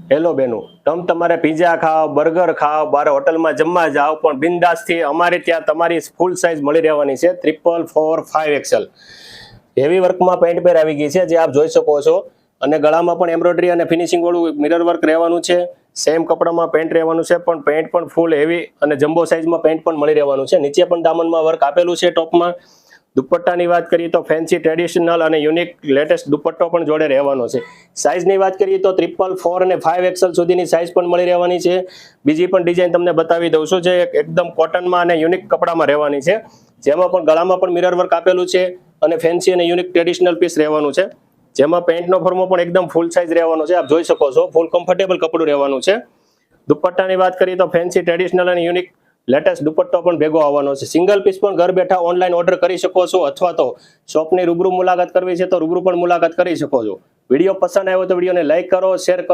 Hello બેનો, તમે તમારે પિઝા ખાઓ, બર્ગર ખાઓ, બાર હોટલમાં જમવા જાઓ, પણ બિંદાસથી અમારે ત્યાં તમારી ફૂલ સાઇઝ મળી રહેવાની છે 445XL હેવી વર્કમાં પેન્ટ પેર આવી ગઈ છે જે આપ જોઈ શકો છો. અને ગળામાં પણ એમ્બ્રોઇડરી અને ફિનિશિંગ વાળું મિરર વર્ક રહેવાનું છે. સેમ કપડામાં પેન્ટ રહેવાનું છે, પણ પેન્ટ પણ ફૂલ હેવી અને જમ્બો સાઇઝમાં પેન્ટ પણ મળી રહેવાનું છે. નીચે પણ દામનમાં વર્ક આપેલું છે. ટોપમાં દુપટ્ટાની વાત કરીએ તો ફેન્સી ટ્રેડિશનલ અને યુનિક લેટેસ્ટ દુપટ્ટો પણ જોડે રહેવાનો છે. સાઇઝની વાત કરીએ તો 444 અને 5XL સુધીની સાઇઝ પણ મળી રહેવાની છે. બીજી પણ ડિઝાઇન તમને બતાવી દઉં છું જે એકદમ કોટનમાં અને યુનિક કપડામાં રહેવાની છે, જેમાં પણ ગળામાં પણ મિરર વર્ક આપેલું છે અને ફેન્સી અને યુનિક ટ્રેડિશનલ પીસ રહેવાનું છે, જેમાં પેન્ટનો ફોર્મો પણ એકદમ ફૂલ સાઇઝ રહેવાનો છે. આપ જોઈ શકો છો, ફૂલ કમ્ફર્ટેબલ કપડું રહેવાનું છે. દુપટ્ટાની વાત કરીએ તો ફેન્સી ટ્રેડિશનલ અને યુનિક લેટેસ્ટ દુપટ્ટો પણ ભેગો આવવાનો છે. સિંગલ પીસ પણ ઘર બેઠા ઓનલાઈન ઓર્ડર કરી શકો છો, અથવા તો શોપની રૂબરૂ મુલાકાત કરવી છે તો રૂબરૂ પણ મુલાકાત કરી શકો છો. વિડીયો પસંદ આવ્યો તો વિડીયોને લાઈક કરો, શેર કરો.